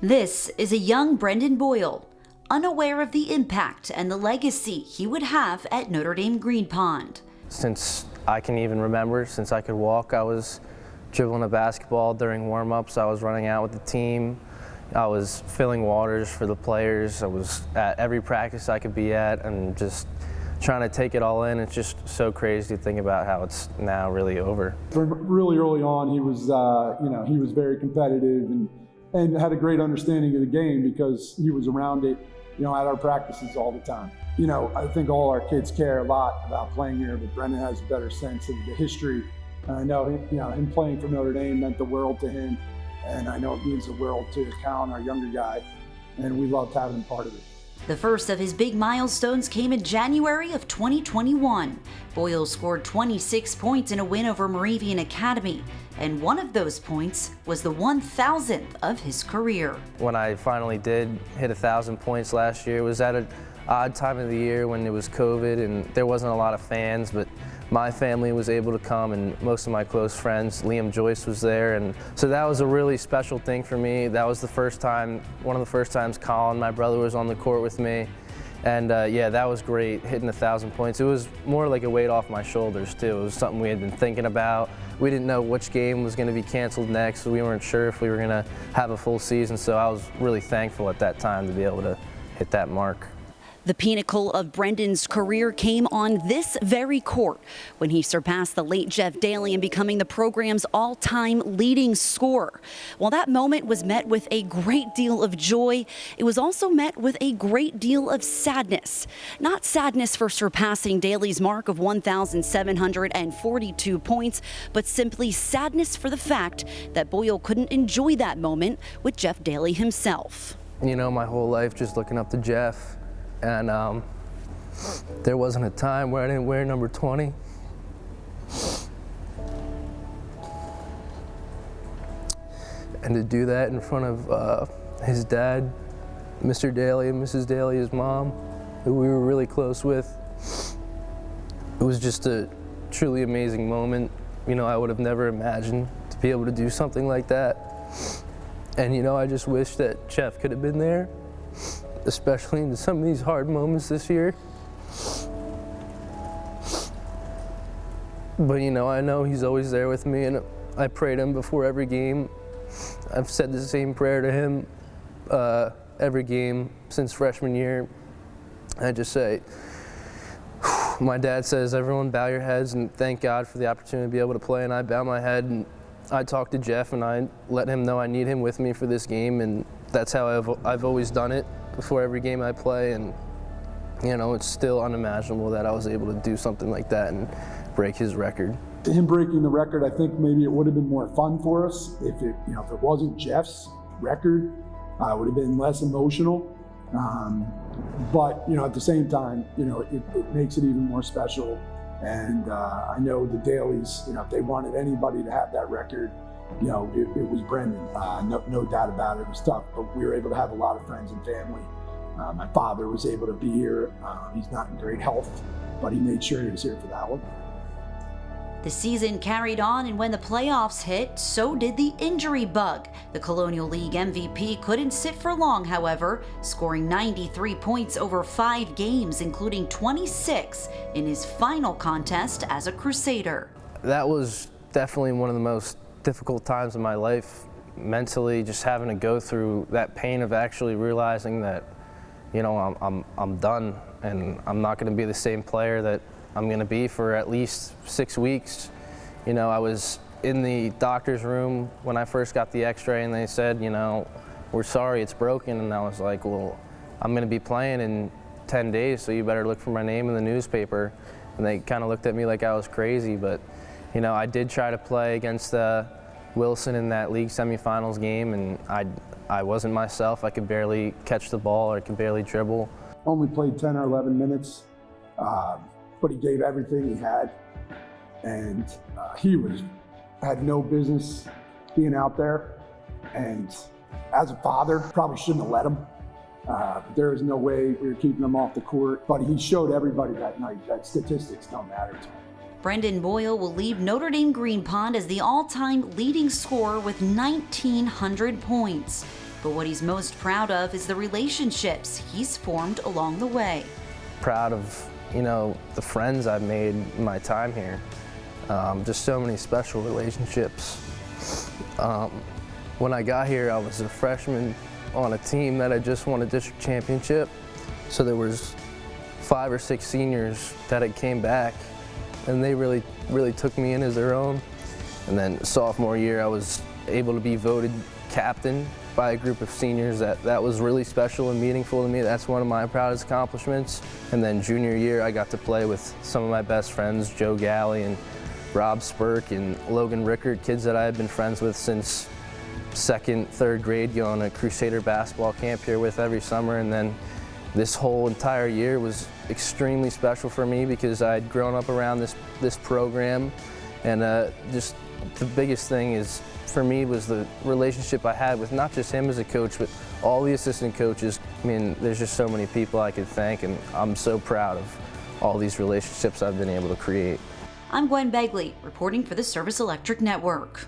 This is a young Brendan Boyle, unaware of the impact and the legacy he would have at Notre Dame Green Pond. Since I can even remember, since I could walk, I was dribbling a basketball during warm-ups. I was running out with the team. I was filling waters for the players. I was at every practice I could be at and just trying to take it all in. It's just so crazy to think about how it's now really over. Really early on, he was, he was very competitive and had a great understanding of the game because he was around it, at our practices all the time. I think all our kids care a lot about playing here, but Brendan has a better sense of the history. And I know him playing for Notre Dame meant the world to him, and I know it means the world to Cal, our younger guy, and we loved having him part of it. The first of his big milestones came in January of 2021. Boyle scored 26 points in a win over Moravian Academy, and one of those points was the 1,000th of his career. When I finally did hit 1,000 points last year, it was at an odd time of the year when it was COVID and there wasn't a lot of fans, but my family was able to come and most of my close friends, Liam Joyce was there, and so that was a really special thing for me. That was the first time, one of the first times Colin, my brother, was on the court with me. And yeah, that was great, hitting 1,000 points. It was more like a weight off my shoulders too. It was something we had been thinking about. We didn't know which game was going to be canceled next, so we weren't sure if we were going to have a full season, so I was really thankful at that time to be able to hit that mark. The pinnacle of Brendan's career came on this very court when he surpassed the late Jeff Daly in becoming the program's all-time leading scorer. While that moment was met with a great deal of joy, it was also met with a great deal of sadness. Not sadness for surpassing Daly's mark of 1,742 points, but simply sadness for the fact that Boyle couldn't enjoy that moment with Jeff Daly himself. My whole life just looking up to Jeff. And there wasn't a time where I didn't wear number 20. And to do that in front of his dad, Mr. Daly, and Mrs. Daly, his mom, who we were really close with, it was just a truly amazing moment. I would have never imagined to be able to do something like that. And I just wish that Jeff could have been there, especially in some of these hard moments this year. But I know he's always there with me, and I pray to him before every game. I've said the same prayer to him every game since freshman year. I just say, my dad says, everyone bow your heads and thank God for the opportunity to be able to play, and I bow my head and I talk to Jeff and I let him know I need him with me for this game, and that's how I've always done it before every game I play. And it's still unimaginable that I was able to do something like that and break his record. Him breaking the record, I think maybe it would have been more fun for us if it wasn't Jeff's record. It would have been less emotional. But at the same time, it makes it even more special. And I know the Dalys, if they wanted anybody to have that record, it was Brendan. No doubt about it. It was tough, but we were able to have a lot of friends and family. My father was able to be here. He's not in great health, but he made sure he was here for that one. The season carried on, and when the playoffs hit, so did the injury bug. The Colonial League MVP couldn't sit for long, however, scoring 93 points over 5 games, including 26 in his final contest as a Crusader. That was definitely one of the most difficult times of my life, mentally, just having to go through that pain of actually realizing that, I'm done and I'm not going to be the same player that I'm going to be for at least 6 weeks. I was in the doctor's room when I first got the x-ray and they said, we're sorry, it's broken. And I was like, well, I'm going to be playing in 10 days, so you better look for my name in the newspaper. And they kind of looked at me like I was crazy, but I did try to play against Wilson in that league semifinals game, and I wasn't myself. I could barely catch the ball, or I could barely dribble. Only played 10 or 11 minutes. But he gave everything he had, and he had no business being out there. And as a father, probably shouldn't have let him. There is no way we were keeping him off the court, but he showed everybody that night that statistics don't matter to him. Brendan Boyle will leave Notre Dame Green Pond as the all-time leading scorer with 1,900 points. But what he's most proud of is the relationships he's formed along the way. Proud of, the friends I've made in my time here. Just so many special relationships. When I got here, I was a freshman on a team that had just won a district championship. So there was 5 or 6 seniors that had came back, and they really took me in as their own. And then sophomore year, I was able to be voted captain by a group of seniors. That was really special and meaningful to me. That's one of my proudest accomplishments. And then junior year, I got to play with some of my best friends, Joe Galley and Rob Spurk and Logan Rickard, kids that I had been friends with since 2nd, 3rd grade, going to Crusader basketball camp here with every summer. And then this whole entire year was extremely special for me because I'd grown up around this program. And just the biggest thing is, for me, was the relationship I had with not just him as a coach, but all the assistant coaches. I mean, there's just so many people I could thank, and I'm so proud of all these relationships I've been able to create. I'm Gwen Begley, reporting for the Service Electric Network.